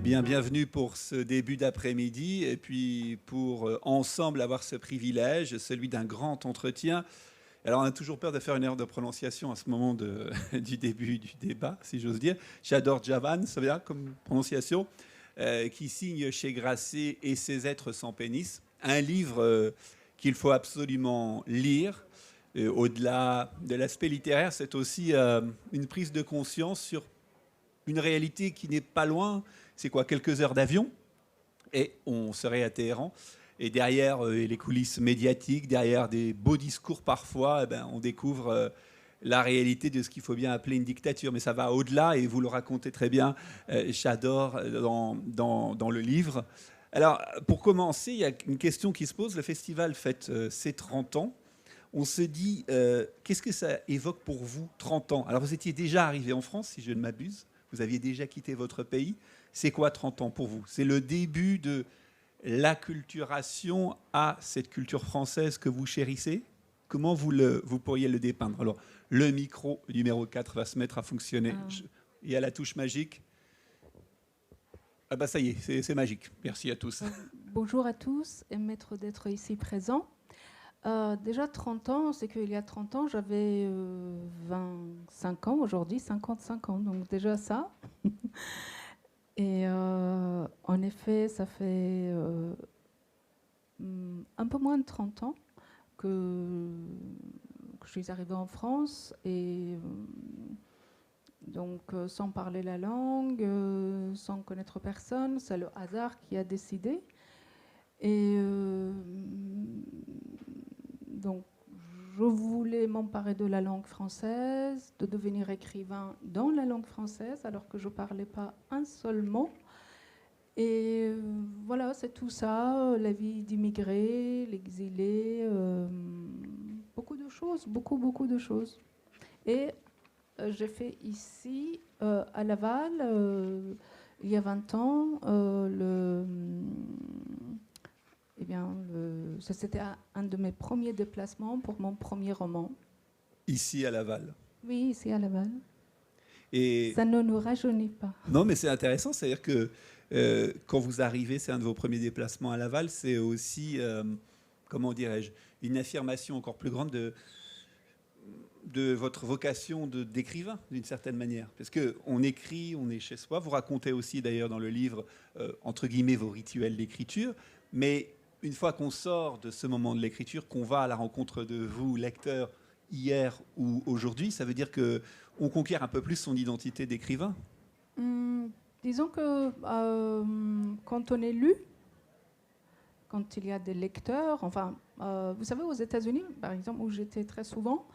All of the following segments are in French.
bien, bienvenue pour ce début d'après-midi et puis pour ensemble avoir ce privilège, celui d'un grand entretien. Alors on a toujours peur de faire une erreur de prononciation à ce moment du début du débat, si j'ose dire. J'adore Javan, ça veut dire comme prononciation, qui signe chez Grasset et ses êtres sans pénis, un livre qu'il faut absolument lire. Au-delà de l'aspect littéraire, c'est aussi une prise de conscience sur une réalité qui n'est pas loin. C'est quoi, quelques heures d'avion et on serait à Téhéran. Et derrière les coulisses médiatiques, derrière des beaux discours parfois, eh ben, on découvre la réalité de ce qu'il faut bien appeler une dictature. Mais ça va au-delà, et vous le racontez très bien, Chador, dans le livre. Alors, pour commencer, il y a une question qui se pose. Le festival fête ses 30 ans. On se dit, qu'est-ce que ça évoque pour vous, 30 ans? Alors, vous étiez déjà arrivé en France, si je ne m'abuse. Vous aviez déjà quitté votre pays. C'est quoi 30 ans pour vous? C'est le début de l'acculturation à cette culture française que vous chérissez? Comment vous pourriez le dépeindre? Alors, le micro numéro 4 va se mettre à fonctionner. Il y a la touche magique. Ah bah ça y est, c'est magique. Merci à tous. Bonjour à tous et maître d'être ici présent. Déjà 30 ans, c'est qu'il y a 30 ans, j'avais 25 ans, aujourd'hui 55 ans, donc déjà ça. Et en effet, ça fait un peu moins de 30 ans que je suis arrivée en France et donc sans parler la langue, sans connaître personne, c'est le hasard qui a décidé. Et donc je voulais m'emparer de la langue française, de devenir écrivain dans la langue française, alors que je ne parlais pas un seul mot. Et voilà, c'est tout ça, la vie d'immigré, l'exilé, beaucoup de choses, beaucoup de choses. Et j'ai fait ici, à Laval, il y a 20 ans, c'était un de mes premiers déplacements pour mon premier roman. Ici à Laval. Oui, ici à Laval. Et ça ne nous rajeunit pas. Non, mais c'est intéressant, c'est-à-dire que quand vous arrivez, c'est un de vos premiers déplacements à Laval, c'est aussi, comment dirais-je, une affirmation encore plus grande de votre vocation d'écrivain, d'une certaine manière. Parce qu'on écrit, on est chez soi. Vous racontez aussi, d'ailleurs, dans le livre, entre guillemets, vos rituels d'écriture. Mais une fois qu'on sort de ce moment de l'écriture, qu'on va à la rencontre de vous, lecteurs, hier ou aujourd'hui, ça veut dire qu'on conquiert un peu plus son identité d'écrivain. Disons que quand on est lu, quand il y a des lecteurs, enfin, vous savez, aux États-Unis, par exemple, où j'étais très souvent,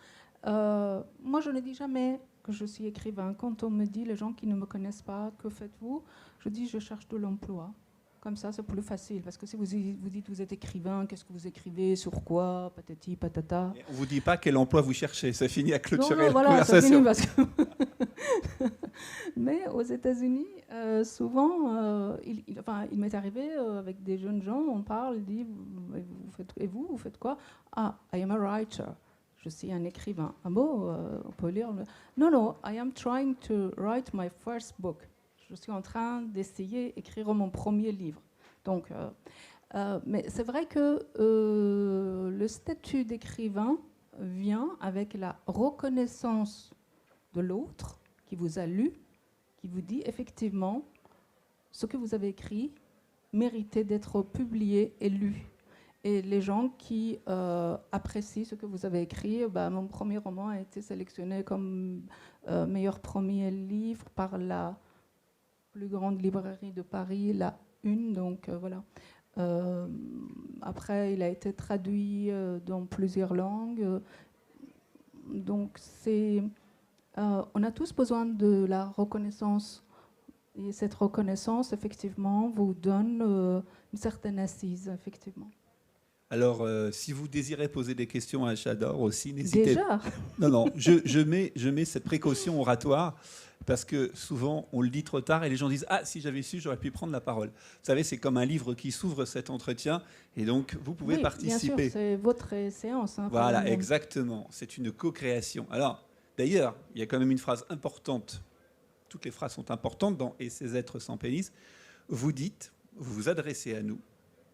moi, je ne dis jamais que je suis écrivain. Quand on me dit, les gens qui ne me connaissent pas, que faites-vous? Je dis, je cherche de l'emploi. Comme ça, c'est plus facile. Parce que si vous dites vous êtes écrivain, qu'est-ce que vous écrivez, sur quoi, patati, patata. Et on ne vous dit pas quel emploi vous cherchez. Ça finit à clôturer la voilà, conversation. Ça finit parce que mais aux États-Unis, souvent, il m'est arrivé avec des jeunes gens, on parle, il dit, vous faites quoi? Ah, I am a writer. Je suis un écrivain. Ah bon, on peut lire Non, I am trying to write my first book. Je suis en train d'essayer d'écrire mon premier livre. Donc, mais c'est vrai que le statut d'écrivain vient avec la reconnaissance de l'autre qui vous a lu, qui vous dit effectivement ce que vous avez écrit méritait d'être publié et lu. Et les gens qui apprécient ce que vous avez écrit, mon premier roman a été sélectionné comme meilleur premier livre par la plus grande librairie de Paris, la Une, donc voilà. Après, il a été traduit dans plusieurs langues. Donc, on a tous besoin de la reconnaissance. Et cette reconnaissance, effectivement, vous donne une certaine assise, effectivement. Alors, si vous désirez poser des questions à Chador aussi, n'hésitez pas. Déjà? Non, je mets cette précaution oratoire parce que souvent, on le dit trop tard et les gens disent « Ah, si j'avais su, j'aurais pu prendre la parole ». Vous savez, c'est comme un livre qui s'ouvre cet entretien et donc, vous pouvez participer. Bien sûr, c'est votre séance. Voilà, exactement. C'est une co-création. Alors, d'ailleurs, il y a quand même une phrase importante. Toutes les phrases sont importantes dans « Et ces êtres sans pénis ». vous vous adressez à nous,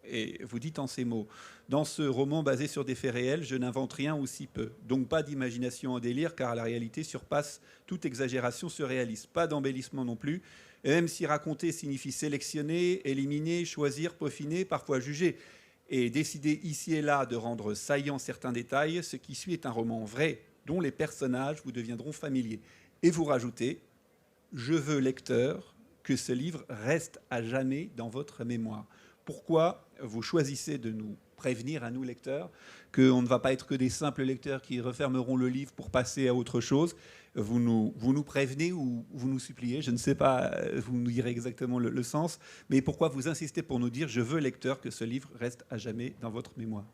et vous dites en ces mots: dans ce roman basé sur des faits réels, je n'invente rien ou si peu. Donc pas d'imagination en délire, car la réalité surpasse toute exagération surréaliste. Pas d'embellissement non plus. Et même si raconter signifie sélectionner, éliminer, choisir, peaufiner, parfois juger, et décider ici et là de rendre saillants certains détails, ce qui suit est un roman vrai, dont les personnages vous deviendront familiers. Et vous rajoutez: je veux, lecteur, que ce livre reste à jamais dans votre mémoire. Pourquoi vous choisissez de nous prévenir à nous, lecteurs, qu'on ne va pas être que des simples lecteurs qui refermeront le livre pour passer à autre chose? Vous nous prévenez ou vous nous suppliez, je ne sais pas, vous nous direz exactement le sens, mais pourquoi vous insistez pour nous dire: je veux, lecteur, que ce livre reste à jamais dans votre mémoire?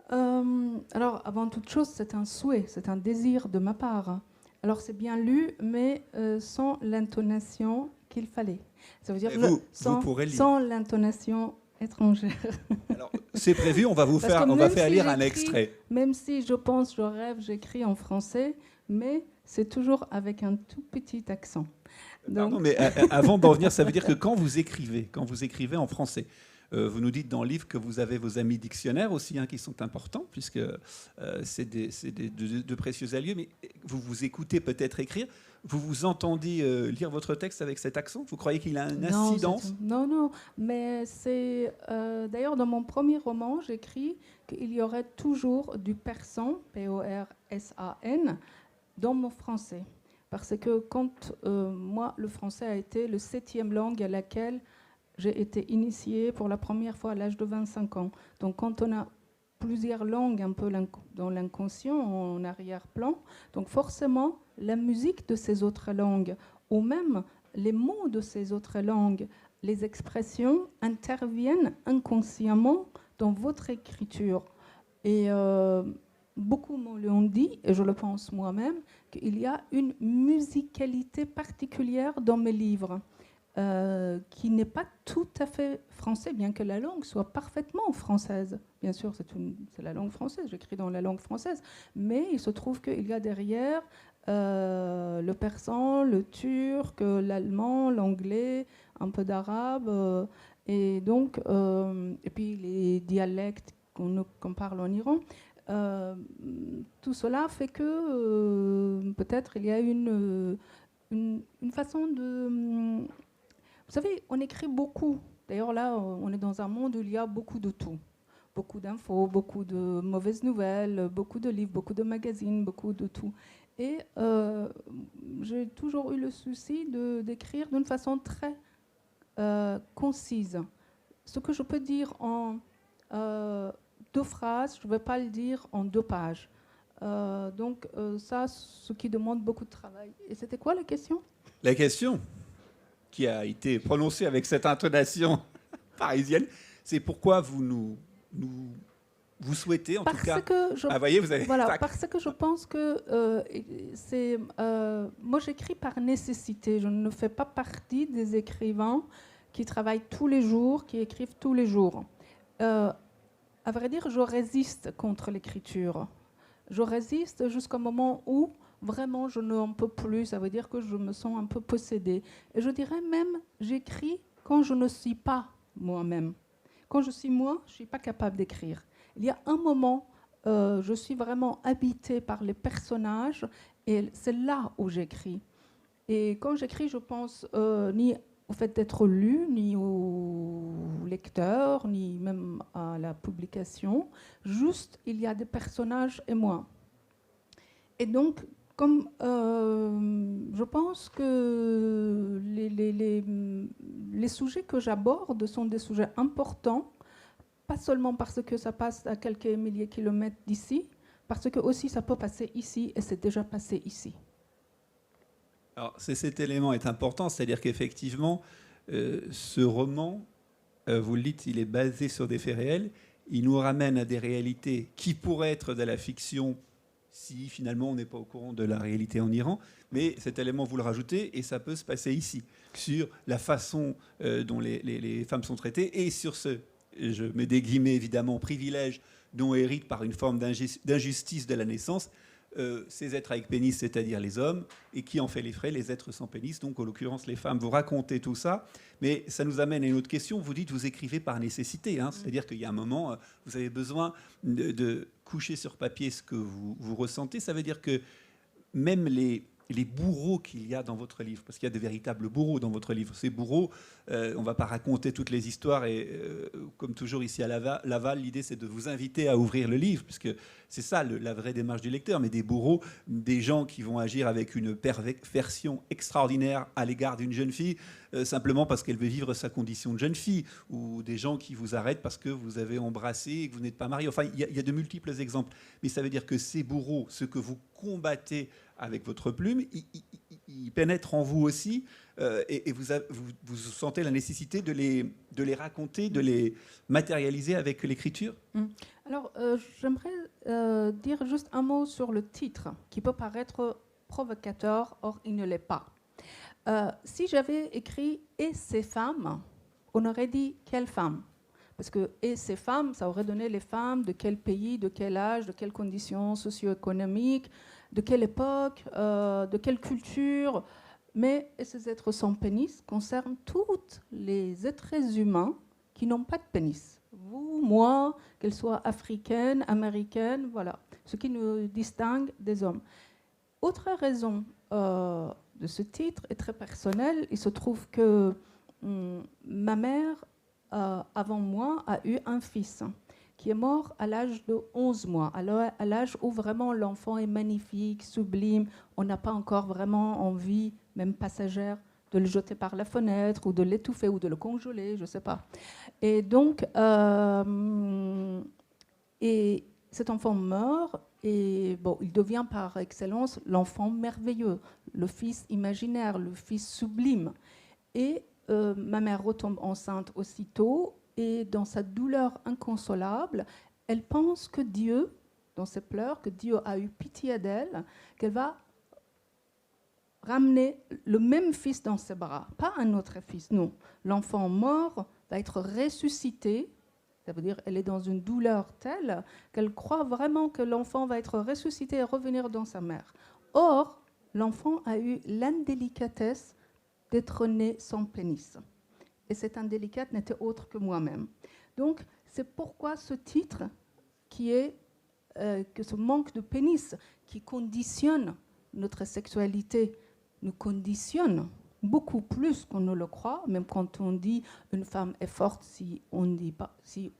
Alors, avant toute chose, c'est un souhait, c'est un désir de ma part. Alors, c'est bien lu, mais sans l'intonation qu'il fallait. Ça veut dire vous pourrez lire. Sans l'intonation étrangère. Alors, c'est prévu, on va faire lire un extrait. Même si je pense, je rêve, j'écris en français, mais c'est toujours avec un tout petit accent. Donc... Pardon, mais avant d'en venir, ça veut dire que quand vous écrivez en français, vous nous dites dans le livre que vous avez vos amis dictionnaires aussi, qui sont importants, puisque c'est de précieux alliés, mais vous écoutez peut-être écrire. Vous entendez lire votre texte avec cet accent? Vous croyez qu'il a une incidence? Non, mais c'est... d'ailleurs, dans mon premier roman, j'écris qu'il y aurait toujours du persan, P-O-R-S-A-N, dans mon français. Parce que quand moi, le français a été le 7e langue à laquelle j'ai été initiée pour la première fois à l'âge de 25 ans. Donc quand on a plusieurs langues un peu dans l'inconscient, en arrière-plan, donc forcément la musique de ces autres langues, ou même les mots de ces autres langues, les expressions interviennent inconsciemment dans votre écriture. Et beaucoup me l'ont dit, et je le pense moi-même, qu'il y a une musicalité particulière dans mes livres. Qui n'est pas tout à fait français, bien que la langue soit parfaitement française. Bien sûr, c'est la langue française, j'écris dans la langue française, mais il se trouve qu'il y a derrière le persan, le turc, l'allemand, l'anglais, un peu d'arabe, et donc, et puis les dialectes qu'on parle en Iran. Tout cela fait que peut-être il y a une façon de... Vous savez, on écrit beaucoup. D'ailleurs, là, on est dans un monde où il y a beaucoup de tout. Beaucoup d'infos, beaucoup de mauvaises nouvelles, beaucoup de livres, beaucoup de magazines, beaucoup de tout. Et j'ai toujours eu le souci d'écrire d'une façon très concise. Ce que je peux dire en 2 phrases, je ne vais pas le dire en 2 pages. Donc ça, ce qui demande beaucoup de travail. Et c'était quoi la question? La question qui a été prononcée avec cette intonation parisienne, c'est pourquoi vous souhaitez, en tout cas... voyez, vous avez... Voilà, parce que je pense que moi, j'écris par nécessité. Je ne fais pas partie des écrivains qui travaillent tous les jours, qui écrivent tous les jours. À vrai dire, je résiste contre l'écriture. Je résiste jusqu'au moment où vraiment, je n'en peux plus, ça veut dire que je me sens un peu possédée. Et je dirais même, j'écris quand je ne suis pas moi-même. Quand je suis moi, je ne suis pas capable d'écrire. Il y a un moment, je suis vraiment habitée par les personnages, et c'est là où j'écris. Et quand j'écris, je pense ni au fait d'être lu, ni au lecteur, ni même à la publication. Juste, il y a des personnages et moi. Et donc, comme je pense que les sujets que j'aborde sont des sujets importants, pas seulement parce que ça passe à quelques milliers de kilomètres d'ici, parce que aussi ça peut passer ici et c'est déjà passé ici. Alors cet élément est important, c'est-à-dire qu'effectivement, ce roman, vous le dites, il est basé sur des faits réels, il nous ramène à des réalités qui pourraient être de la fiction si finalement on n'est pas au courant de la réalité en Iran, mais cet élément vous le rajoutez et ça peut se passer ici, sur la façon dont les femmes sont traitées et sur ce, je mets des guillemets évidemment, privilège dont hérite par une forme d'injustice de la naissance ces êtres avec pénis, c'est-à-dire les hommes, et qui en fait les frais, les êtres sans pénis, donc en l'occurrence les femmes. Vous racontez tout ça, mais ça nous amène à une autre question. Vous dites, vous écrivez par nécessité, hein, c'est-à-dire qu'il y a un moment, vous avez besoin de coucher sur papier ce que vous ressentez. Ça veut dire que même les bourreaux qu'il y a dans votre livre, parce qu'il y a de véritables bourreaux dans votre livre. Ces bourreaux, on ne va pas raconter toutes les histoires, et comme toujours ici à Laval, l'idée c'est de vous inviter à ouvrir le livre, puisque c'est ça la vraie démarche du lecteur, mais des bourreaux, des gens qui vont agir avec une perversion extraordinaire à l'égard d'une jeune fille, simplement parce qu'elle veut vivre sa condition de jeune fille, ou des gens qui vous arrêtent parce que vous avez embrassé et que vous n'êtes pas marié. Enfin, il y a de multiples exemples. Mais ça veut dire que ces bourreaux, ce que vous combattez avec votre plume, ils pénètrent en vous aussi, et vous sentez la nécessité de les raconter, de les matérialiser avec l'écriture. Alors, j'aimerais dire juste un mot sur le titre, qui peut paraître provocateur, or il ne l'est pas. Si j'avais écrit « Et ces femmes », on aurait dit « Quelles femmes ?» Parce que « Et ces femmes », ça aurait donné les femmes de quel pays, de quel âge, de quelles conditions socio-économiques, de quelle époque, de quelle culture. Mais « Et ces êtres sans pénis » concernent tous les êtres humains qui n'ont pas de pénis. Vous, moi, qu'elles soient africaines, américaines, voilà. Ce qui nous distingue des hommes. Autre raison de ce titre est très personnelle. Il se trouve que ma mère, avant moi, a eu un fils qui est mort à l'âge de 11 mois, à l'âge où vraiment l'enfant est magnifique, sublime. On n'a pas encore vraiment envie, même passagère, de le jeter par la fenêtre ou de l'étouffer ou de le congeler, je ne sais pas. Et donc, et cet enfant meurt et bon, il devient par excellence l'enfant merveilleux, le fils imaginaire, le fils sublime. Et ma mère retombe enceinte aussitôt et dans sa douleur inconsolable, elle pense que Dieu, dans ses pleurs, que Dieu a eu pitié d'elle, qu'elle va ramener le même fils dans ses bras, pas un autre fils, non. L'enfant mort va être ressuscité, ça veut dire qu'elle est dans une douleur telle qu'elle croit vraiment que l'enfant va être ressuscité et revenir dans sa mère. Or, l'enfant a eu l'indélicatesse d'être né sans pénis. Et cette indélicate n'était autre que moi-même. Donc, c'est pourquoi ce titre, qui est que ce manque de pénis, qui conditionne notre sexualité, nous conditionne beaucoup plus qu'on ne le croit, même quand on dit une femme est forte, si on dit pas, si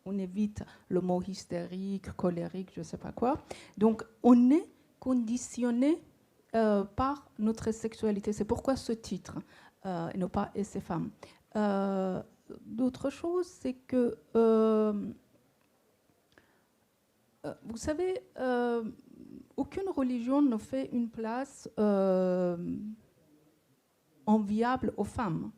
on évite le mot hystérique, colérique, je ne sais pas quoi. Donc, on est conditionné par notre sexualité. C'est pourquoi ce titre, et non pas « Et ces femmes ». D'autre chose, c'est que, vous savez, aucune religion ne fait une place enviable aux femmes.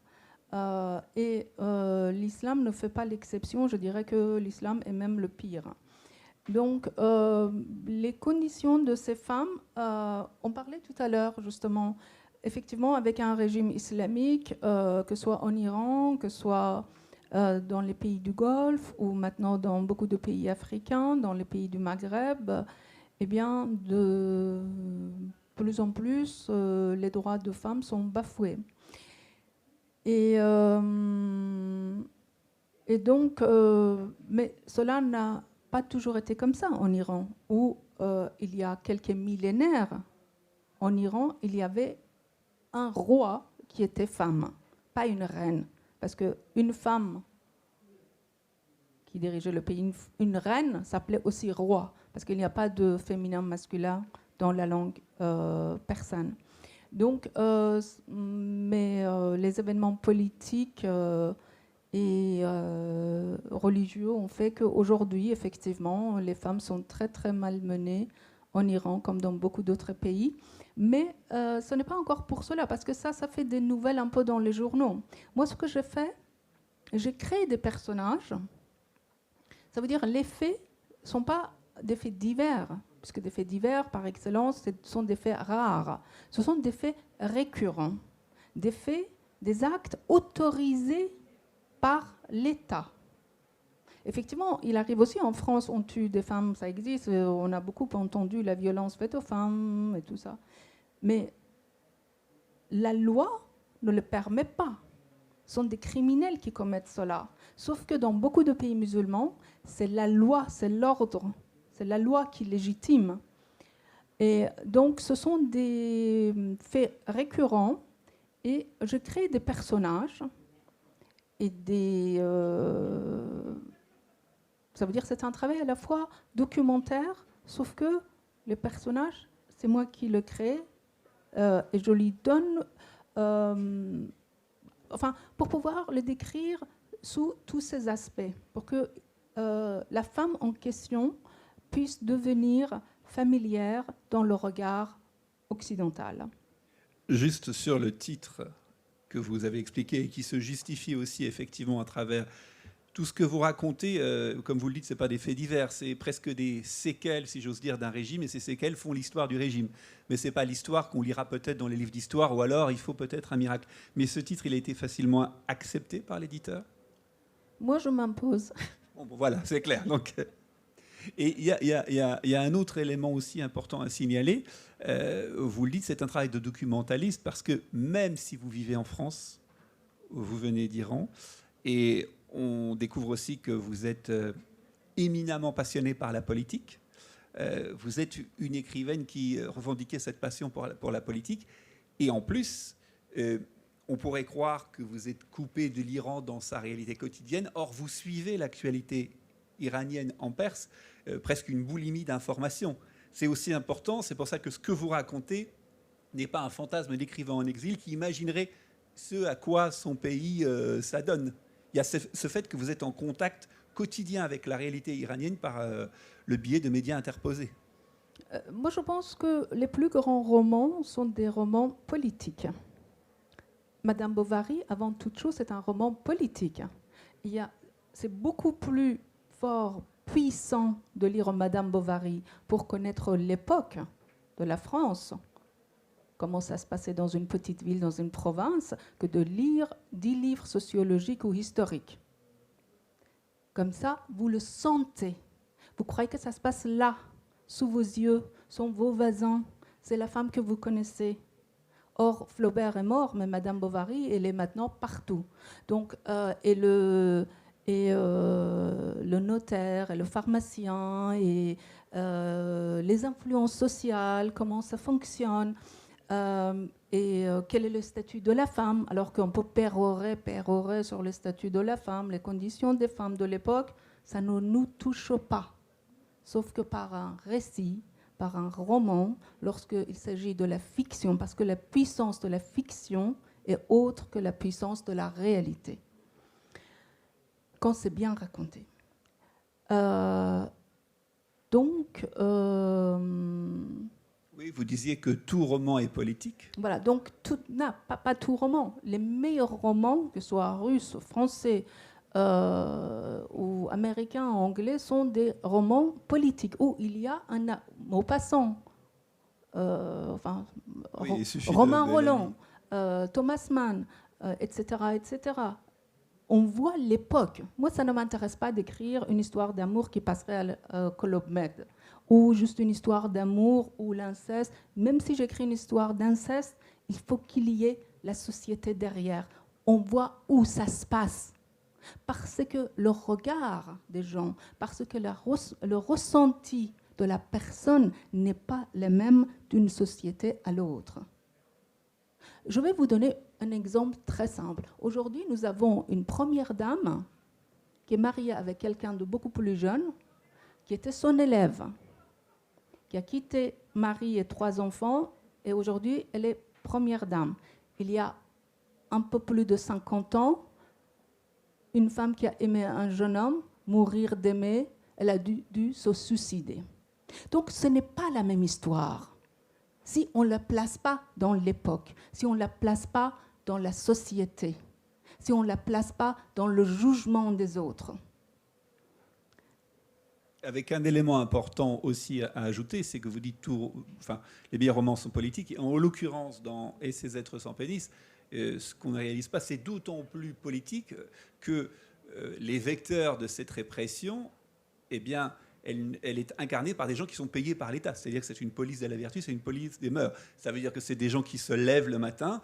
Et l'islam ne fait pas l'exception. Je dirais que l'islam est même le pire. Donc, les conditions de ces femmes, on parlait tout à l'heure justement, effectivement, avec un régime islamique, que ce soit en Iran, que ce soit dans les pays du Golfe, ou maintenant dans beaucoup de pays africains, dans les pays du Maghreb, eh bien, de plus en plus, les droits de femmes sont bafoués. Et donc, mais cela n'a pas toujours été comme ça en Iran, où il y a quelques millénaires, en Iran, il y avait un roi qui était femme, pas une reine. Parce qu'une femme qui dirigeait le pays, une reine, s'appelait aussi roi, parce qu'il n'y a pas de féminin masculin dans la langue persane. Donc, mais les événements politiques et religieux ont fait qu'aujourd'hui, effectivement, les femmes sont très, très malmenées en Iran, comme dans beaucoup d'autres pays. Mais ce n'est pas encore pour cela, parce que ça fait des nouvelles un peu dans les journaux. Moi, ce que j'ai fait, j'ai créé des personnages. Ça veut dire les faits ne sont pas des faits divers, puisque des faits divers, par excellence, ce sont des faits rares. Ce sont des faits récurrents, des faits, des actes autorisés par l'État. effectivement, il arrive aussi en France, on tue des femmes, ça existe. On a beaucoup entendu la violence faite aux femmes et tout ça. Mais la loi ne le permet pas. Ce sont des criminels qui commettent cela. Sauf que dans beaucoup de pays musulmans, c'est la loi, c'est l'ordre, c'est la loi qui légitime. Et donc, ce sont des faits récurrents. Et je crée des personnages et des... ça veut dire que c'est un travail à la fois documentaire, sauf que les personnages, c'est moi qui le crée et je lui donne... pour pouvoir le décrire sous tous ces aspects, pour que la femme en question puisse devenir familière dans le regard occidental. Juste sur le titre que vous avez expliqué et qui se justifie aussi effectivement à travers tout ce que vous racontez, comme vous le dites, ce n'est pas des faits divers, c'est presque des séquelles, si j'ose dire, d'un régime, et ces séquelles font l'histoire du régime. Mais ce n'est pas l'histoire qu'on lira peut-être dans les livres d'histoire, ou alors il faut peut-être un miracle. Mais ce titre, il a été facilement accepté par l'éditeur ? Moi, je m'impose. Bon, voilà, c'est clair. Donc, et il y a un autre élément aussi important à signaler. Vous le dites, c'est un travail de documentaliste, parce que même si vous vivez en France, vous venez d'Iran, et on découvre aussi que vous êtes éminemment passionné par la politique. Vous êtes une écrivaine qui revendiquait cette passion pour la politique. Et en plus, on pourrait croire que vous êtes coupé de l'Iran dans sa réalité quotidienne. Or, vous suivez l'actualité iranienne en Perse, presque une boulimie d'informations. C'est aussi important. C'est pour ça que ce que vous racontez n'est pas un fantasme d'écrivain en exil qui imaginerait ce à quoi son pays s'adonne. Il y a ce fait que vous êtes en contact quotidien avec la réalité iranienne par le biais de médias interposés. Moi, je pense que les plus grands romans sont des romans politiques. Madame Bovary, avant toute chose, c'est un roman politique. C'est beaucoup plus fort, puissant de lire Madame Bovary pour connaître l'époque de la France, comment ça se passait dans une petite ville, dans une province, que de lire 10 livres sociologiques ou historiques. Comme ça, vous le sentez. Vous croyez que ça se passe là, sous vos yeux, sont vos voisins. C'est la femme que vous connaissez. Or, Flaubert est mort, mais Madame Bovary, elle est maintenant partout. Donc, le notaire, et le pharmacien, et les influences sociales, comment ça fonctionne. Quel est le statut de la femme, alors qu'on peut pérorer sur le statut de la femme, les conditions des femmes de l'époque, ça ne nous touche pas. Sauf que par un récit, par un roman, lorsqu'il s'agit de la fiction, parce que la puissance de la fiction est autre que la puissance de la réalité, quand c'est bien raconté. Oui, vous disiez que tout roman est politique. Voilà, donc pas tout roman. Les meilleurs romans, que ce soit russes, français ou américains, anglais, sont des romans politiques où il y a un Maupassant, Romain Rolland, Thomas Mann, etc., etc. On voit l'époque. Moi, ça ne m'intéresse pas d'écrire une histoire d'amour qui passerait à Club Med, ou juste une histoire d'amour ou l'inceste. Même si j'écris une histoire d'inceste, il faut qu'il y ait la société derrière. On voit où ça se passe. Parce que le regard des gens, parce que le ressenti de la personne n'est pas le même d'une société à l'autre. Je vais vous donner un exemple très simple. Aujourd'hui, nous avons une première dame qui est mariée avec quelqu'un de beaucoup plus jeune, qui était son élève, qui a quitté mari et 3 enfants, et aujourd'hui, elle est première dame. Il y a un peu plus de 50 ans, une femme qui a aimé un jeune homme, mourir d'aimer, elle a dû se suicider. Donc, ce n'est pas la même histoire. Si on ne la place pas dans l'époque, si on ne la place pas dans la société, si on ne la place pas dans le jugement des autres. Avec un élément important aussi à ajouter, c'est que vous dites les meilleurs romans sont politiques. Et en l'occurrence, dans Et ces êtres sans pénis, ce qu'on ne réalise pas, c'est d'autant plus politique que les vecteurs de cette répression, eh bien, elle est incarnée par des gens qui sont payés par l'État. C'est-à-dire que c'est une police de la vertu, c'est une police des mœurs. Ça veut dire que c'est des gens qui se lèvent le matin,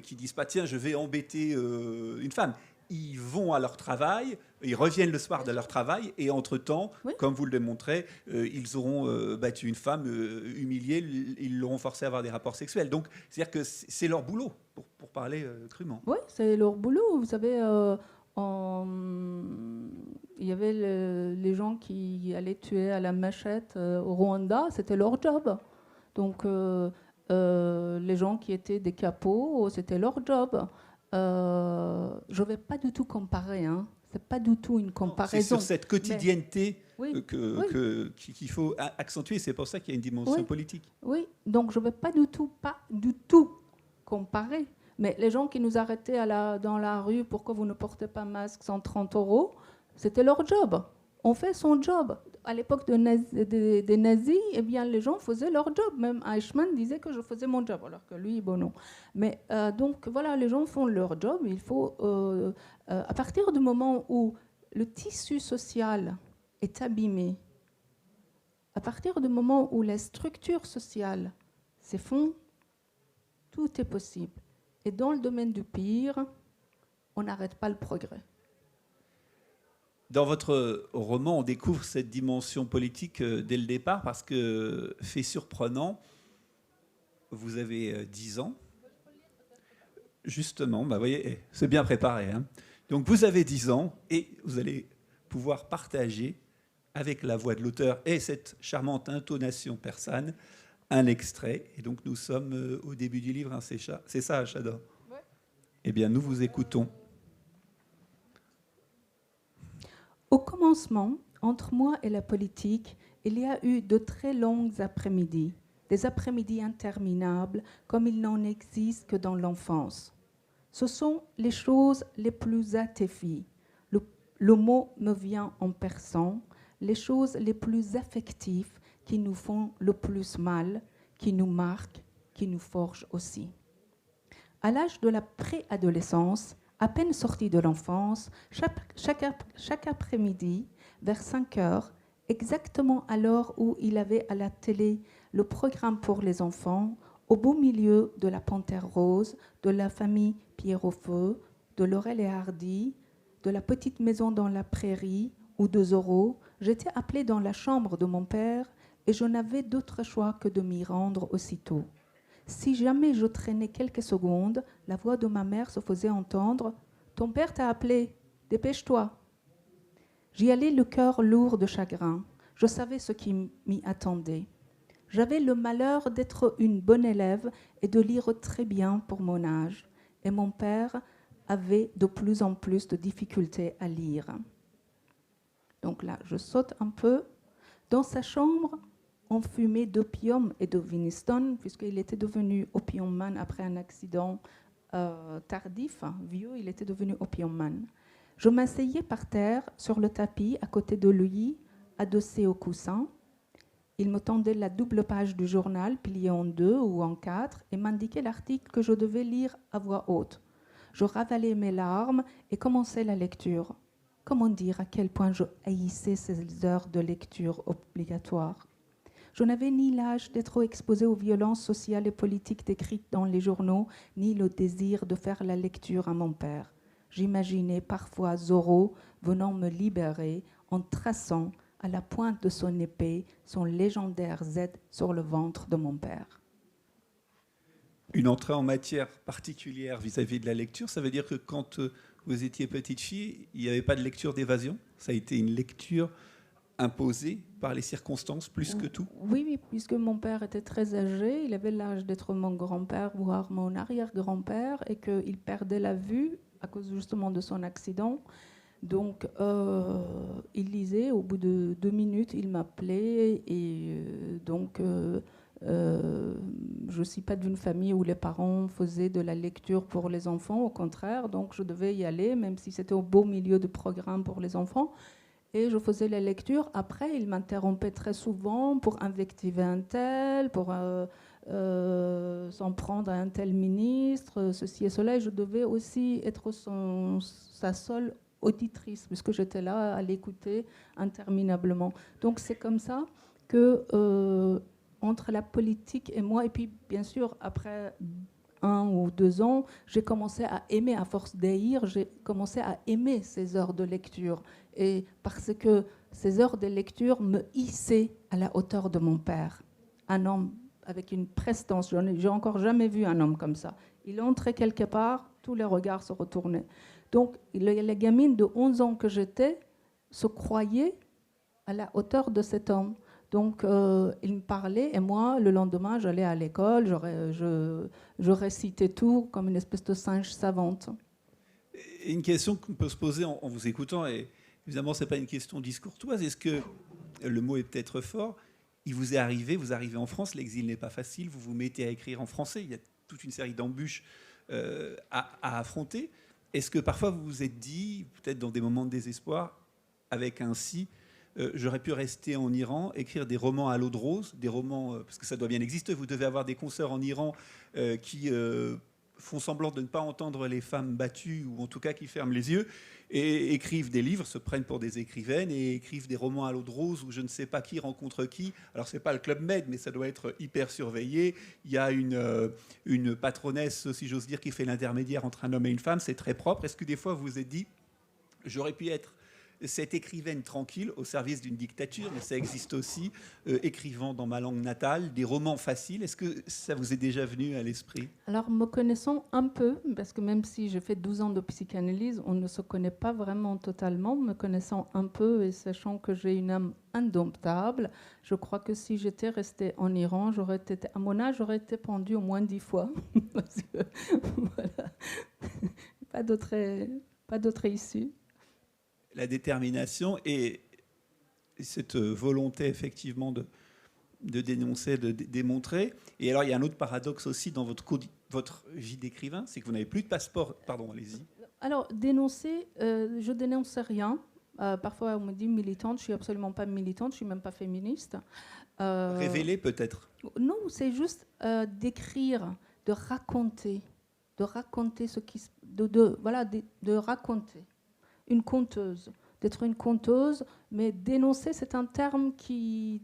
qui disent pas tiens, je vais embêter une femme. Ils vont à leur travail, ils reviennent le soir de leur travail, et entre-temps, Oui. comme vous le démontrez, ils auront battu une femme, humiliée, ils l'auront forcé à avoir des rapports sexuels. Donc, c'est-à-dire que c'est leur boulot, pour parler crûment. Oui, c'est leur boulot. Vous savez, il y avait les gens qui allaient tuer à la machette au Rwanda, c'était leur job. Donc, les gens qui étaient des capots, c'était leur job. Je ne vais pas du tout comparer, hein. C'est pas du tout une comparaison. C'est sur cette quotidienneté oui, qu'il faut accentuer. C'est pour ça qu'il y a une dimension politique. Oui, donc je ne vais pas du tout comparer. Mais les gens qui nous arrêtaient dans la rue, pourquoi vous ne portez pas masque, 130 €, c'était leur job. On fait son job. À l'époque des nazis, eh bien, les gens faisaient leur job. Même Eichmann disait que je faisais mon job, alors que lui, bon, non. Mais donc, voilà, les gens font leur job. Il faut, à partir du moment où le tissu social est abîmé, à partir du moment où les structures sociales s'effondrent, tout est possible. Et dans le domaine du pire, on n'arrête pas le progrès. Dans votre roman, on découvre cette dimension politique dès le départ parce que, fait surprenant, vous avez 10 ans. Justement, vous voyez, c'est bien préparé. Hein. Donc vous avez 10 ans et vous allez pouvoir partager avec la voix de l'auteur et cette charmante intonation persane un extrait. Et donc nous sommes au début du livre, hein, c'est ça, Chador. Ouais. Eh bien, nous vous écoutons. Au commencement, entre moi et la politique, il y a eu de très longues après-midi, des après-midi interminables comme il n'en existe que dans l'enfance. Ce sont les choses les plus atéfies. Le mot me vient en persan, les choses les plus affectives qui nous font le plus mal, qui nous marquent, qui nous forgent aussi. À l'âge de la préadolescence, à peine sorti de l'enfance, chaque après-midi, vers 5 heures, exactement à l'heure où il avait à la télé le programme pour les enfants, au beau milieu de la Panthère Rose, de la famille Pierre au Feu, de Laurel et Hardy, de la petite maison dans la prairie ou de Zorro, j'étais appelée dans la chambre de mon père et je n'avais d'autre choix que de m'y rendre aussitôt. Si jamais je traînais quelques secondes, la voix de ma mère se faisait entendre « Ton père t'a appelé, dépêche-toi ». J'y allais le cœur lourd de chagrin. Je savais ce qui m'y attendait. J'avais le malheur d'être une bonne élève et de lire très bien pour mon âge. Et mon père avait de plus en plus de difficultés à lire. Donc là, je saute un peu. Dans sa chambre, on fumait d'opium et de Winston, puisqu'il était devenu opiumman après un accident tardif, vieux, il était devenu opiumman. Je m'asseyais par terre, sur le tapis, à côté de lui, adossé au coussin. Il me tendait la double page du journal, pliée en 2 ou en 4, et m'indiquait l'article que je devais lire à voix haute. Je ravalais mes larmes et commençais la lecture. Comment dire à quel point je haïssais ces heures de lecture obligatoires. Je n'avais ni l'âge d'être exposé aux violences sociales et politiques décrites dans les journaux, ni le désir de faire la lecture à mon père. J'imaginais parfois Zorro venant me libérer en traçant à la pointe de son épée son légendaire Z sur le ventre de mon père. Une entrée en matière particulière vis-à-vis de la lecture, ça veut dire que quand vous étiez petite fille, il n'y avait pas de lecture d'évasion? Ça a été une lecture imposée par les circonstances plus que tout? Oui, puisque mon père était très âgé, il avait l'âge d'être mon grand-père, voire mon arrière-grand-père, et qu'il perdait la vue à cause justement de son accident. Donc, il lisait, au bout de 2 minutes, il m'appelait, et je ne suis pas d'une famille où les parents faisaient de la lecture pour les enfants, au contraire, donc je devais y aller, même si c'était au beau milieu du programme pour les enfants. Et je faisais la lecture. Après, il m'interrompait très souvent pour invectiver un tel, pour s'en prendre à un tel ministre, ceci et cela. Et je devais aussi être sa seule auditrice, puisque j'étais là à l'écouter interminablement. Donc c'est comme ça que, entre la politique et moi, et puis bien sûr, après 1 ou 2 ans, j'ai commencé à aimer, à force d'haïr, j'ai commencé à aimer ces heures de lecture. Et parce que ces heures de lecture me hissaient à la hauteur de mon père. Un homme avec une prestance, j'ai encore jamais vu un homme comme ça. Il entrait quelque part, tous les regards se retournaient. Donc les gamines de 11 ans que j'étais se croyaient à la hauteur de cet homme. Donc, il me parlait, et moi, le lendemain, j'allais à l'école, je récitais tout comme une espèce de singe savante. Et une question qu'on peut se poser en vous écoutant, et évidemment, ce n'est pas une question discourtoise, est-ce que, le mot est peut-être fort, il vous est arrivé, vous arrivez en France, l'exil n'est pas facile, vous vous mettez à écrire en français, il y a toute une série d'embûches à affronter. Est-ce que parfois vous vous êtes dit, peut-être dans des moments de désespoir, avec un si, j'aurais pu rester en Iran, écrire des romans à l'eau de rose, des romans, parce que ça doit bien exister, vous devez avoir des consoeurs en Iran qui font semblant de ne pas entendre les femmes battues, ou en tout cas qui ferment les yeux, et écrivent des livres, se prennent pour des écrivaines, et écrivent des romans à l'eau de rose, où je ne sais pas qui rencontre qui. Alors c'est pas le Club Med, mais ça doit être hyper surveillé. Il y a une patronesse, si j'ose dire, qui fait l'intermédiaire entre un homme et une femme, c'est très propre. Est-ce que des fois vous vous êtes dit, j'aurais pu être cette écrivaine tranquille au service d'une dictature, mais ça existe aussi, écrivant dans ma langue natale, des romans faciles. Est-ce que ça vous est déjà venu à l'esprit? Alors, me connaissant un peu, parce que même si j'ai fait 12 ans de psychanalyse, on ne se connaît pas vraiment totalement, me connaissant un peu et sachant que j'ai une âme indomptable, je crois que si j'étais restée en Iran, à mon âge, j'aurais été pendue au moins 10 fois. Parce que, voilà, pas d'autre issue. La détermination et cette volonté effectivement de dénoncer, de démontrer. Et alors il y a un autre paradoxe aussi dans votre vie d'écrivain, c'est que vous n'avez plus de passeport. Pardon, allez-y. Alors dénoncer, je dénonce rien. Parfois on me dit militante, je suis absolument pas militante, je suis même pas féministe. Révéler peut-être. Non, c'est juste d'écrire, de raconter ce qui, de raconter. Une conteuse, d'être une conteuse, mais dénoncer, c'est un terme qui,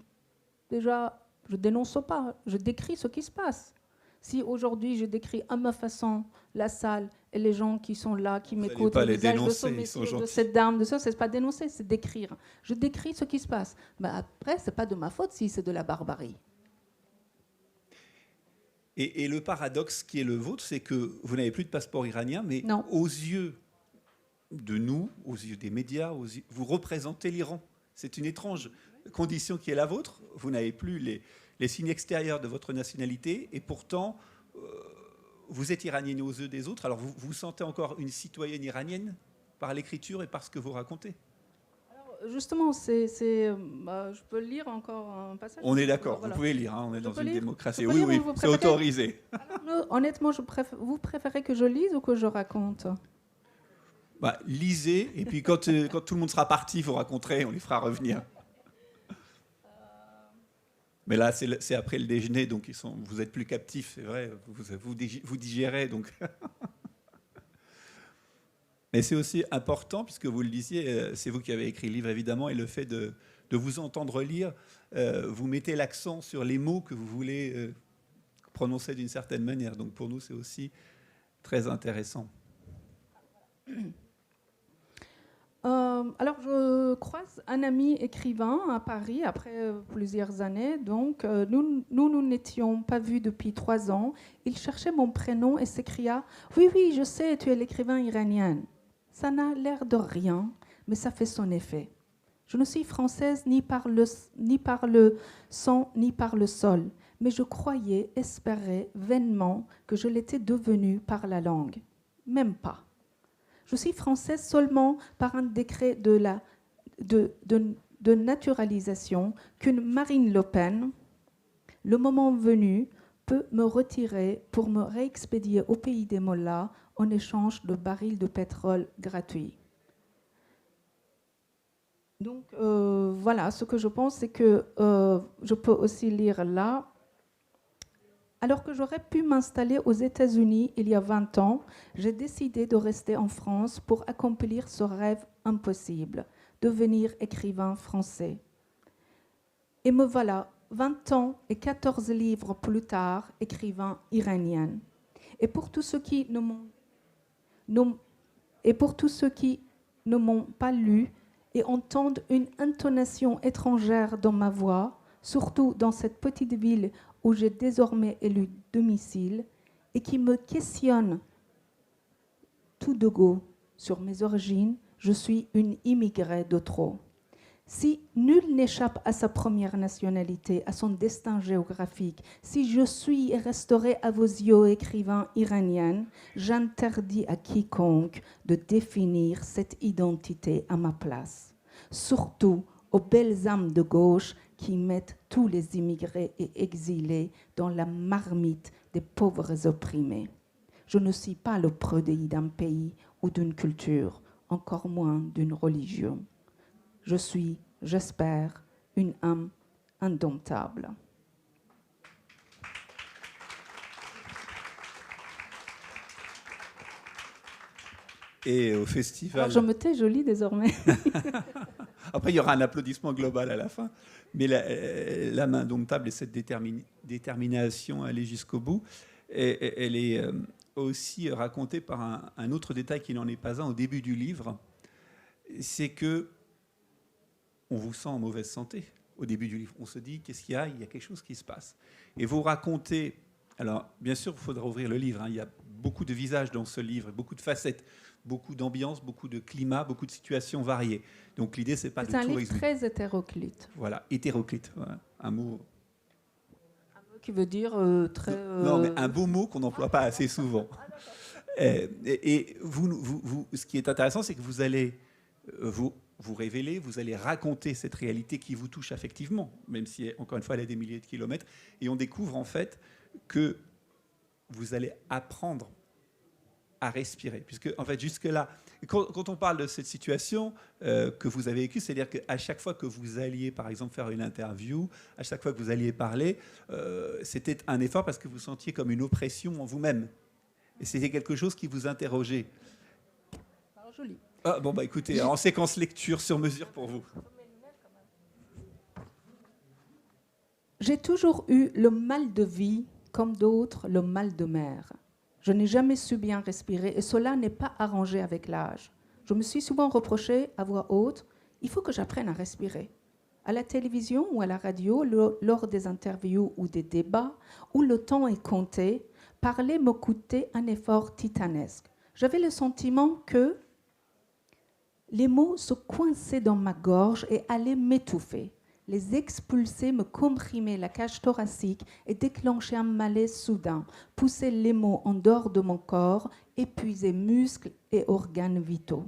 déjà, je dénonce pas, je décris ce qui se passe. Si aujourd'hui je décris à ma façon la salle et les gens qui sont là, qui m'écoutent, le visage de ce monsieur, de cette dame, de ça, c'est pas dénoncer, c'est décrire. Je décris ce qui se passe. Mais après, c'est pas de ma faute si c'est de la barbarie. Et le paradoxe qui est le vôtre, c'est que vous n'avez plus de passeport iranien, mais non. Aux yeux de nous, aux yeux des médias, vous représentez l'Iran. C'est une étrange condition qui est la vôtre. Vous n'avez plus les signes extérieurs de votre nationalité, et pourtant, vous êtes iranienne aux yeux des autres. Alors vous vous sentez encore une citoyenne iranienne par l'écriture et par ce que vous racontez? Justement, je peux lire encore un passage. On est d'accord, voilà. Vous pouvez lire, hein, on est dans une démocratie. Oui, oui, c'est autorisé. Alors, honnêtement, vous préférez que je lise ou que je raconte? Lisez, et puis quand tout le monde sera parti, vous raconterez, on les fera revenir. Mais là, c'est après le déjeuner, donc vous êtes plus captifs, c'est vrai, vous digérez, donc... Mais c'est aussi important, puisque vous le disiez, c'est vous qui avez écrit le livre, évidemment, et le fait de vous entendre lire, vous mettez l'accent sur les mots que vous voulez prononcer d'une certaine manière. Donc pour nous, c'est aussi très intéressant. Alors, je croise un ami écrivain à Paris après plusieurs années. Donc, nous n'étions pas vus depuis 3 ans. Il cherchait mon prénom et s'écria « Oui, oui, je sais, tu es l'écrivain iranien. » Ça n'a l'air de rien, mais ça fait son effet. Je ne suis française ni par le sang, ni par le sol, mais je croyais, espérais vainement que je l'étais devenue par la langue. Même pas. Je suis française seulement par un décret de naturalisation qu'une Marine Le Pen, le moment venu, peut me retirer pour me réexpédier au pays des mollahs en échange de barils de pétrole gratuits. Donc voilà, ce que je pense, c'est que je peux aussi lire là. Alors que j'aurais pu m'installer aux États-Unis il y a 20 ans, j'ai décidé de rester en France pour accomplir ce rêve impossible, devenir écrivain français. Et me voilà, 20 ans et 14 livres plus tard, écrivain iranienne. Et pour tous ceux qui ne m'ont pas lu et entendent une intonation étrangère dans ma voix, surtout dans cette petite ville où j'ai désormais élu domicile, et qui me questionnent tout de go sur mes origines, je suis une immigrée de trop. Si nul n'échappe à sa première nationalité, à son destin géographique, si je suis et resterai à vos yeux écrivain iranienne, j'interdis à quiconque de définir cette identité à ma place. Surtout aux belles âmes de gauche qui mettent tous les immigrés et exilés dans la marmite des pauvres opprimés. Je ne suis pas le produit d'un pays ou d'une culture, encore moins d'une religion. Je suis, j'espère, une âme indomptable. Et au festival... Alors je me tais, je lis désormais. Après, il y aura un applaudissement global à la fin. Mais l'âme indomptable et cette détermination à aller jusqu'au bout, elle est aussi racontée par un autre détail qui n'en est pas un au début du livre. C'est que on vous sent en mauvaise santé au début du livre. On se dit, qu'est-ce qu'il y a ? Il y a quelque chose qui se passe. Et vous racontez... Alors, bien sûr, il faudra ouvrir le livre. Il y a beaucoup de visages dans ce livre, beaucoup de facettes, beaucoup d'ambiances, beaucoup de climats, beaucoup de situations variées. Donc, l'idée, c'est pas de tout résumer. C'est un livre très hétéroclite. Voilà, hétéroclite. Voilà. Un mot qui veut dire très... Non, mais un beau mot qu'on n'emploie pas assez souvent. Et vous, ce qui est intéressant, c'est que vous allez vous révéler, vous allez raconter cette réalité qui vous touche affectivement, même si, encore une fois, elle est des milliers de kilomètres. Et on découvre, en fait, que vous allez apprendre à respirer. Puisque, en fait, jusque-là, quand on parle de cette situation que vous avez vécue, c'est-à-dire qu'à chaque fois que vous alliez, par exemple, faire une interview, à chaque fois que vous alliez parler, c'était un effort parce que vous sentiez comme une oppression en vous-même. Et c'était quelque chose qui vous interrogeait. Alors, joli. Ah, bon, bah écoutez, en séquence lecture sur mesure pour vous. J'ai toujours eu le mal de vie, comme d'autres, le mal de mer. Je n'ai jamais su bien respirer et cela n'est pas arrangé avec l'âge. Je me suis souvent reproché à voix haute, il faut que j'apprenne à respirer. À la télévision ou à la radio, lors des interviews ou des débats, où le temps est compté, parler me coûtait un effort titanesque. J'avais le sentiment que les mots se coinçaient dans ma gorge et allaient m'étouffer. Les expulser me comprimaient la cage thoracique et déclenchaient un malaise soudain, poussaient les mots en dehors de mon corps, épuisaient muscles et organes vitaux.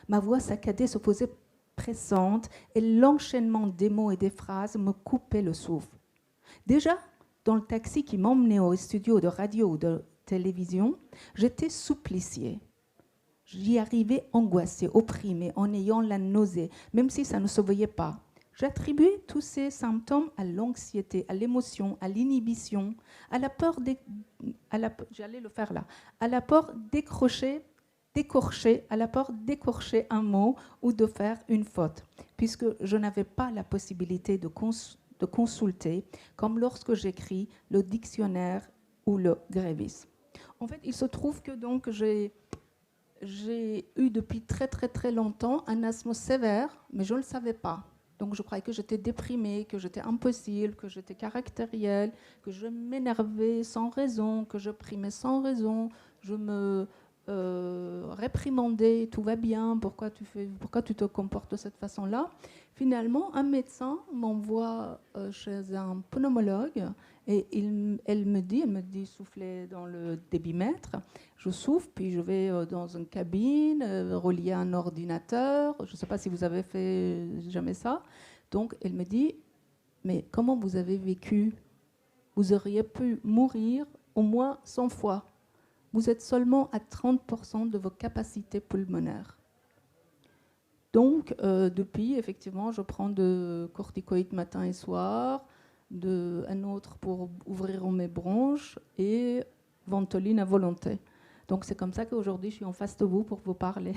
Ma voix saccadée se faisait pressante et l'enchaînement des mots et des phrases me coupait le souffle. Déjà, dans le taxi qui m'emmenait au studio de radio ou de télévision, j'étais suppliciée. J'y arrivais angoissée, opprimée, en ayant la nausée, même si ça ne se voyait pas. J'attribuais tous ces symptômes à l'anxiété, à l'émotion, à l'inhibition, à la peur d'écorcher un mot ou de faire une faute, puisque je n'avais pas la possibilité de consulter, comme lorsque j'écris le dictionnaire ou le Grévis. En fait, il se trouve que donc j'ai eu depuis très très très longtemps un asthme sévère, mais je ne le savais pas. Donc je croyais que j'étais déprimée, que j'étais impossible, que j'étais caractérielle, que je m'énervais sans raison, que je primais sans raison, je me réprimandais, tout va bien, pourquoi tu te comportes de cette façon-là. Finalement, un médecin m'envoie chez un pneumologue et elle me dit, soufflez dans le débitmètre, je souffle, puis je vais dans une cabine, reliée à un ordinateur, je ne sais pas si vous avez fait jamais ça. Donc elle me dit, mais comment vous avez vécu ? Vous auriez pu mourir au moins 100 fois. Vous êtes seulement à 30% de vos capacités pulmonaires. Donc, depuis, effectivement, je prends de corticoïdes matin et soir. un autre pour ouvrir mes branches et ventoline à volonté. Donc c'est comme ça qu'aujourd'hui je suis en face de vous pour vous parler.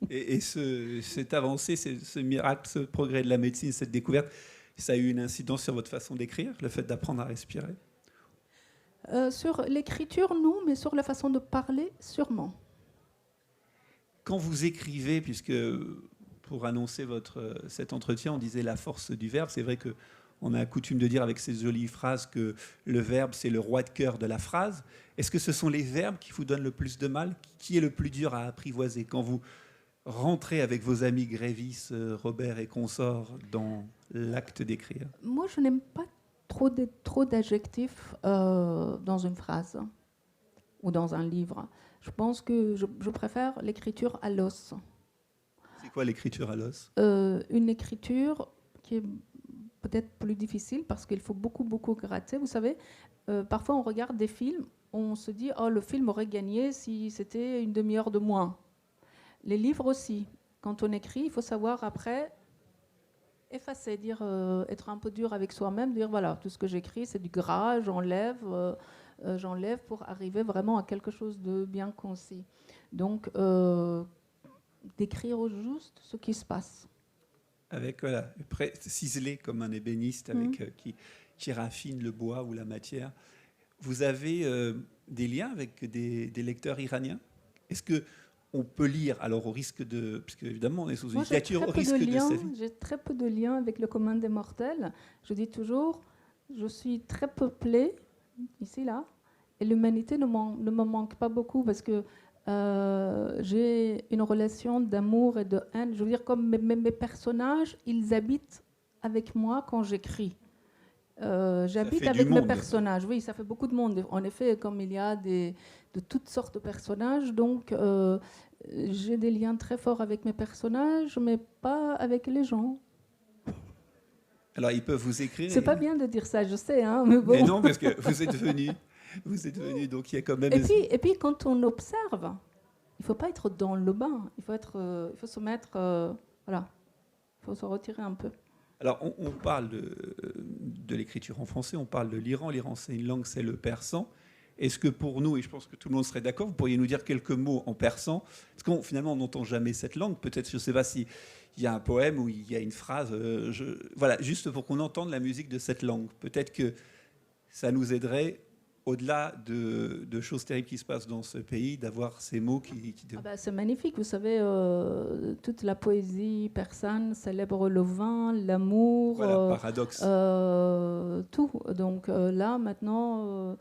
Et cette avancée, ce miracle, ce progrès de la médecine, cette découverte, ça a eu une incidence sur votre façon d'écrire, le fait d'apprendre à respirer? Sur l'écriture, non, mais sur la façon de parler, sûrement. Quand vous écrivez, puisque pour annoncer cet entretien, on disait la force du verbe, c'est vrai qu'on a coutume de dire avec ces jolies phrases que le verbe, c'est le roi de cœur de la phrase. Est-ce que ce sont les verbes qui vous donnent le plus de mal? Qui est le plus dur à apprivoiser quand vous rentrez avec vos amis Grévis, Robert et consorts dans l'acte d'écrire? Moi, je n'aime pas trop d'adjectifs dans une phrase ou dans un livre. Je pense que je préfère l'écriture à l'os. C'est quoi l'écriture à l'os? Une écriture qui est peut-être plus difficile parce qu'il faut beaucoup gratter. Vous savez, parfois on regarde des films, on se dit « Oh, le film aurait gagné si c'était une demi-heure de moins ». Les livres aussi. Quand on écrit, il faut savoir après effacer, être un peu dur avec soi-même, dire voilà, tout ce que j'écris, c'est du gras, j'enlève pour arriver vraiment à quelque chose de bien concis. Donc, d'écrire au juste ce qui se passe. Avec, voilà, ciselé comme un ébéniste avec, qui raffine le bois ou la matière. Vous avez des liens avec des lecteurs iraniens? Est-ce que on peut lire, alors au risque de... Puisque évidemment, on est sous une dictature, au risque de sa vie. J'ai très peu de liens avec le commun des mortels. Je dis toujours, je suis très peuplée, ici, là, et l'humanité ne me manque pas beaucoup parce que j'ai une relation d'amour et de haine. Je veux dire, comme mes personnages, ils habitent avec moi quand j'écris. J'habite avec mes personnages. Oui, ça fait beaucoup de monde. En effet, comme il y a de toutes sortes de personnages, donc j'ai des liens très forts avec mes personnages, mais pas avec les gens. Alors, ils peuvent vous écrire. C'est pas bien de dire ça, je sais, hein, mais bon. Mais non, parce que vous êtes venu, donc il y a quand même. Et puis, quand on observe, il faut pas être dans le bain. Il faut se mettre, voilà, il faut se retirer un peu. Alors, on parle de l'écriture en français, on parle de l'Iran. L'Iran, c'est une langue, c'est le persan. Est-ce que pour nous, et je pense que tout le monde serait d'accord, vous pourriez nous dire quelques mots en persan? Parce qu'on finalement, on n'entend jamais cette langue. Peut-être, je ne sais pas s'il y a un poème ou il y a une phrase. Voilà, juste pour qu'on entende la musique de cette langue. Peut-être que ça nous aiderait, au-delà de choses terribles qui se passent dans ce pays, d'avoir ces mots qui... C'est magnifique. Vous savez, toute la poésie persane célèbre le vin, l'amour. Voilà, paradoxe. Tout. Donc là, maintenant...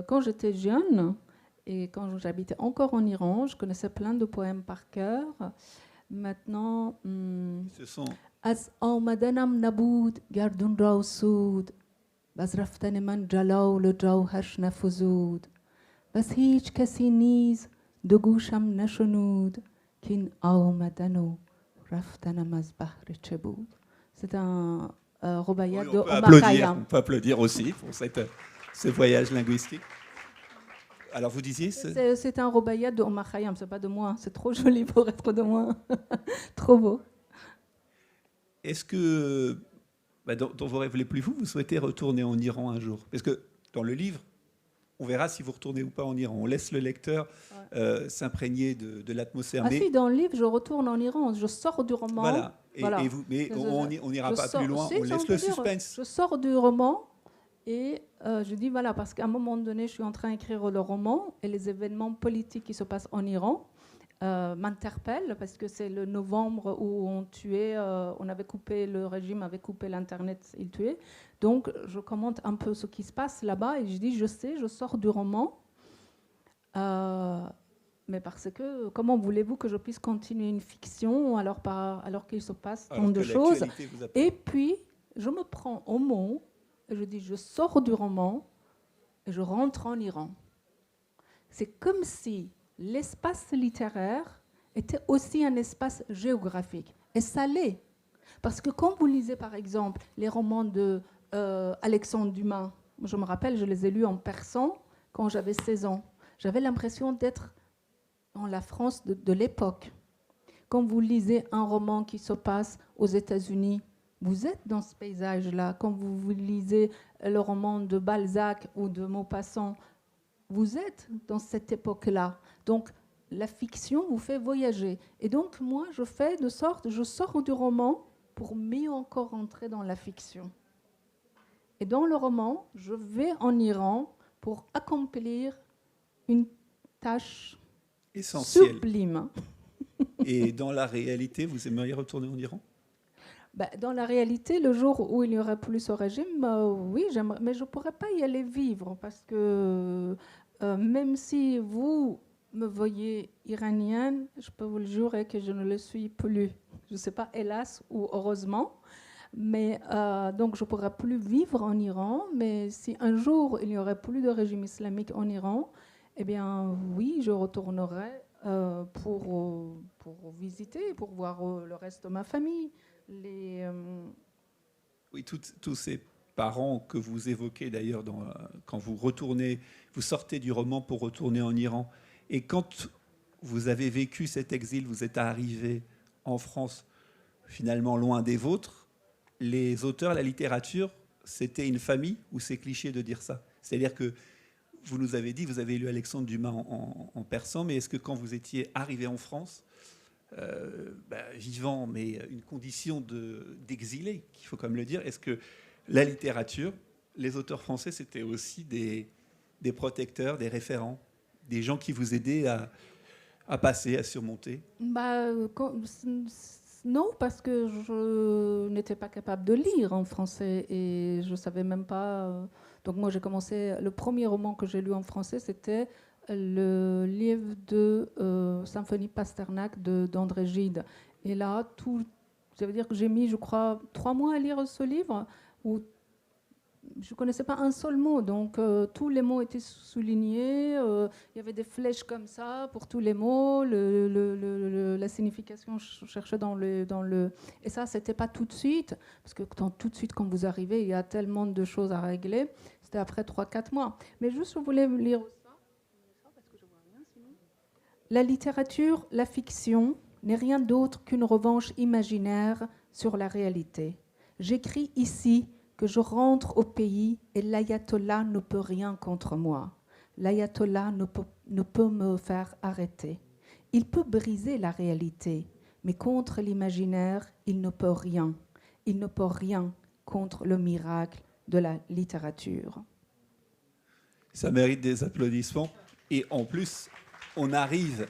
quand j'étais jeune et quand j'habitais encore en Iran, je connaissais plein de poèmes par cœur. Maintenant, ce sont Az آمدنم نبود گردون را سود باز رفتن من جلال جوهرش نفزود باز هیچ کسی نیز دو گوشم نشنود کین آمدن و رفتنم از بهر چه بود. C'est un robaïa de Omar Khayyam. On peut applaudir aussi pour ce voyage linguistique. Alors vous disiez c'est un robaïa de Omar Khayyam, c'est pas de moi. C'est trop joli pour être de moi. Trop beau. Est-ce que, dans vos rêves les plus fous, vous souhaitez retourner en Iran un jour? Parce que dans le livre, on verra si vous retournez ou pas en Iran. On laisse le lecteur s'imprégner de l'atmosphère. Si, dans le livre, je retourne en Iran. Je sors du roman. Voilà. Et vous, mais on n'ira pas plus loin. On laisse le suspense. Je sors du roman et je dis voilà, parce qu'à un moment donné, je suis en train d'écrire le roman et les événements politiques qui se passent en Iran m'interpellent parce que c'est le novembre où on avait coupé, le régime avait coupé l'internet, il tuait. Donc je commente un peu ce qui se passe là-bas et je dis je sais, je sors du roman, mais parce que comment voulez-vous que je puisse continuer une fiction alors qu'il se passe tant de choses? Et puis je me prends au mot et je dis je sors du roman et je rentre en Iran. C'est comme si l'espace littéraire était aussi un espace géographique. Et ça l'est. Parce que quand vous lisez, par exemple, les romans de Alexandre Dumas, je me rappelle, je les ai lus en persan quand j'avais 16 ans. J'avais l'impression d'être dans la France de l'époque. Quand vous lisez un roman qui se passe aux États-Unis, Vous êtes dans ce paysage-là. Quand vous lisez le roman de Balzac ou de Maupassant, vous êtes dans cette époque-là. Donc, la fiction vous fait voyager. Et donc, moi, je sors du roman pour mieux encore entrer dans la fiction. Et dans le roman, je vais en Iran pour accomplir une tâche Essentiel. sublime. Et dans la réalité, vous aimeriez retourner en Iran? Dans la réalité, le jour où il n'y aurait plus ce régime, oui, j'aimerais, mais je ne pourrais pas y aller vivre parce que même si vous me voyez iranienne, je peux vous le jurer que je ne le suis plus. Je ne sais pas, hélas ou heureusement. Mais donc je ne pourrais plus vivre en Iran, mais si un jour il n'y aurait plus de régime islamique en Iran, eh bien oui, je retournerai pour visiter, pour voir le reste de ma famille. Oui, tous ces parents que vous évoquez d'ailleurs quand vous retournez, vous sortez du roman pour retourner en Iran. Et quand vous avez vécu cet exil, vous êtes arrivé en France, finalement loin des vôtres, les auteurs, la littérature, c'était une famille, ou c'est cliché de dire ça? C'est-à-dire que vous nous avez dit, vous avez lu Alexandre Dumas en persan, mais est-ce que quand vous étiez arrivé en France, vivant, mais une condition d'exilé, qu'il faut quand même le dire, est-ce que la littérature, les auteurs français, c'était aussi des protecteurs, des référents, des gens qui vous aidaient à passer, à surmonter? Non, parce que je n'étais pas capable de lire en français et je ne savais même pas. Donc moi, j'ai commencé. Le premier roman que j'ai lu en français, c'était le livre de Symphonie Pasternak d'André Gide. Et là, ça veut dire que j'ai mis, je crois, 3 mois à lire ce livre où je ne connaissais pas un seul mot, donc tous les mots étaient soulignés, il y avait des flèches comme ça pour tous les mots, la signification je cherchais dans le... Et ça, c'était pas tout de suite, parce que tout de suite, quand vous arrivez, il y a tellement de choses à régler, c'était après 3-4 mois. Mais juste, je voulais lire ça, parce que je vois rien sinon. La littérature, la fiction, n'est rien d'autre qu'une revanche imaginaire sur la réalité. J'écris ici que je rentre au pays et l'ayatollah ne peut rien contre moi. L'ayatollah ne peut me faire arrêter. Il peut briser la réalité, mais contre l'imaginaire, il ne peut rien. Il ne peut rien contre le miracle de la littérature. Ça mérite des applaudissements. Et en plus, on arrive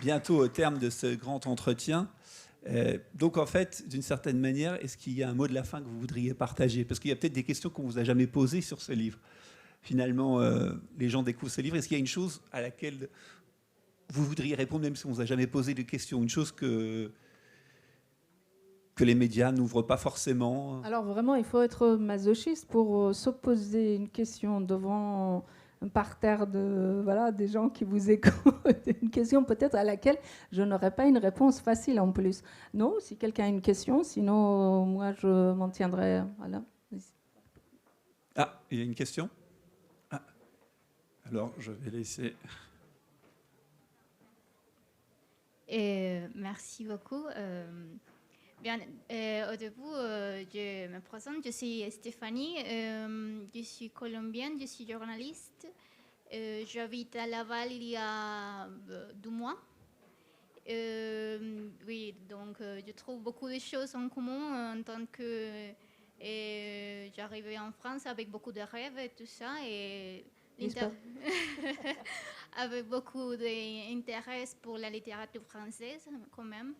bientôt au terme de ce grand entretien. Donc en fait, d'une certaine manière, est-ce qu'il y a un mot de la fin que vous voudriez partager? Parce qu'il y a peut-être des questions qu'on ne vous a jamais posées sur ce livre. Finalement, les gens découvrent ce livre. Est-ce qu'il y a une chose à laquelle vous voudriez répondre, même si on ne vous a jamais posé de questions? Une chose que les médias n'ouvrent pas forcément? Alors vraiment, il faut être masochiste pour se poser une question devant un parterre des gens qui vous écoutent. Une question peut-être à laquelle je n'aurai pas une réponse facile en plus. Non, si quelqu'un a une question, sinon moi je m'en tiendrai. Voilà. Ah, il y a une question? Ah. Alors, je vais laisser... Merci beaucoup. Bien, au début, je me présente, je suis Stéphanie, je suis colombienne, je suis journaliste. J'habite à Laval il y a 2 mois. Oui, donc je trouve beaucoup de choses en commun en tant que j'arrivais en France avec beaucoup de rêves et tout ça. Et avec beaucoup d'intérêt pour la littérature française quand même.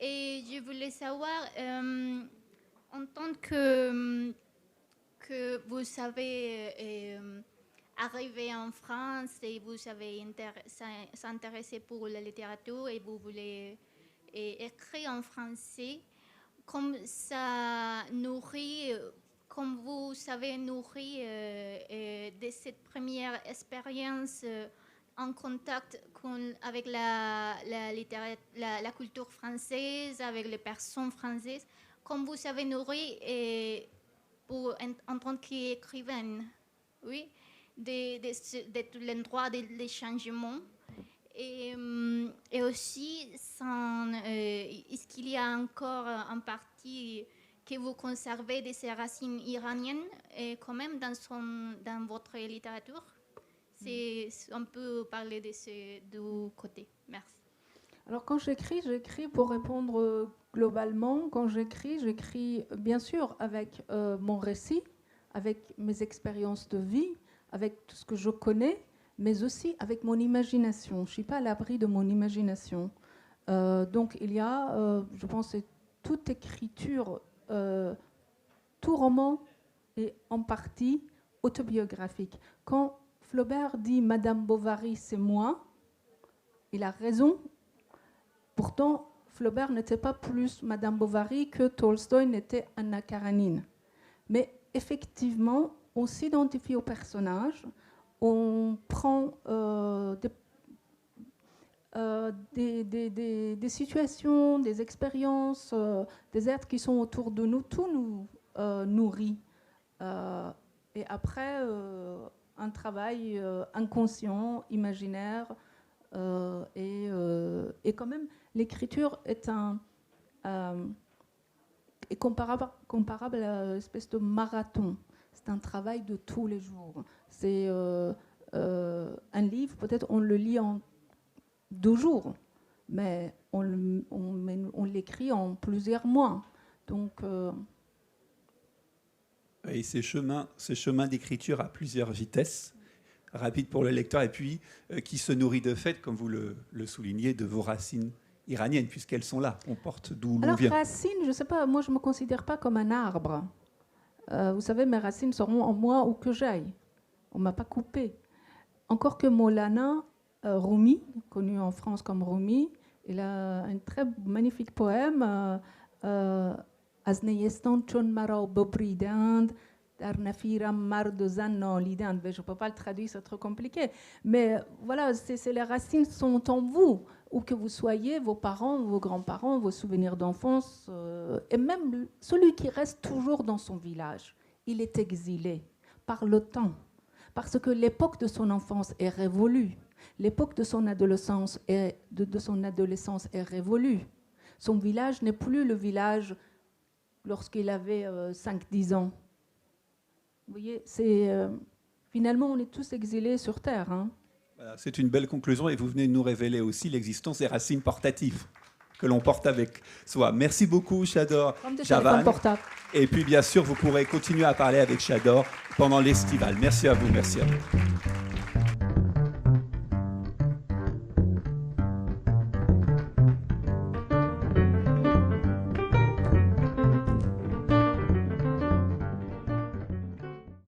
Et je voulais savoir, en tant que vous savez arriver en France et vous savez s'intéresser pour la littérature et vous voulez écrire en français, comme ça nourrit, comme vous savez nourrir de cette première expérience en contact avec la culture française, avec les personnes françaises, comme vous savez nourrir en tant qu'écrivaine, oui, de l'endroit des changements. Et aussi, est-ce qu'il y a encore en partie que vous conservez de ces racines iraniennes quand même dans votre littérature. On peut parler de ces deux côtés. Merci. Alors quand j'écris pour répondre globalement. Quand j'écris bien sûr avec mon récit, avec mes expériences de vie, avec tout ce que je connais, mais aussi avec mon imagination. Je ne suis pas à l'abri de mon imagination. Donc il y a, je pense, toute écriture, tout roman est en partie autobiographique. Quand Flaubert dit « Madame Bovary, c'est moi », il a raison. Pourtant, Flaubert n'était pas plus Madame Bovary que Tolstoï n'était Anna Karenine. Mais effectivement, on s'identifie au personnage, on prend des situations, des expériences, des êtres qui sont autour de nous, tout nous nourrit. Et après, un travail inconscient, imaginaire, et quand même, l'écriture est comparable à une espèce de marathon. C'est un travail de tous les jours. C'est un livre, peut-être on le lit en 2 jours, mais on l'écrit en plusieurs mois. Donc, et ces chemins d'écriture à plusieurs vitesses, rapide pour le lecteur, et puis qui se nourrit de fait, comme vous le soulignez, de vos racines iraniennes, puisqu'elles sont là. On porte d'où l'on vient. Alors, racines, je ne sais pas, moi je ne me considère pas comme un arbre. Vous savez, mes racines seront en moi où que j'aille. On ne m'a pas coupé. Encore que Maulana Rumi, connu en France comme Rumi, il a un très magnifique poème Azneyestan chon mara bobridand dar nafiram mard zan nalidand. Je ne peux pas le traduire, c'est trop compliqué. Mais voilà, les racines sont en vous, où que vous soyez, vos parents, vos grands-parents, vos souvenirs d'enfance, et même celui qui reste toujours dans son village, il est exilé par le temps, parce que l'époque de son enfance est révolue, l'époque de son adolescence est révolue. Son village n'est plus le village lorsqu'il avait 5-10 ans. Vous voyez, finalement, on est tous exilés sur Terre. Hein. Voilà, c'est une belle conclusion et vous venez de nous révéler aussi l'existence des racines portatives que l'on porte avec soi. Merci beaucoup, Chador Javan. Et puis, bien sûr, vous pourrez continuer à parler avec Chador pendant l'estival. Merci à vous, merci à vous.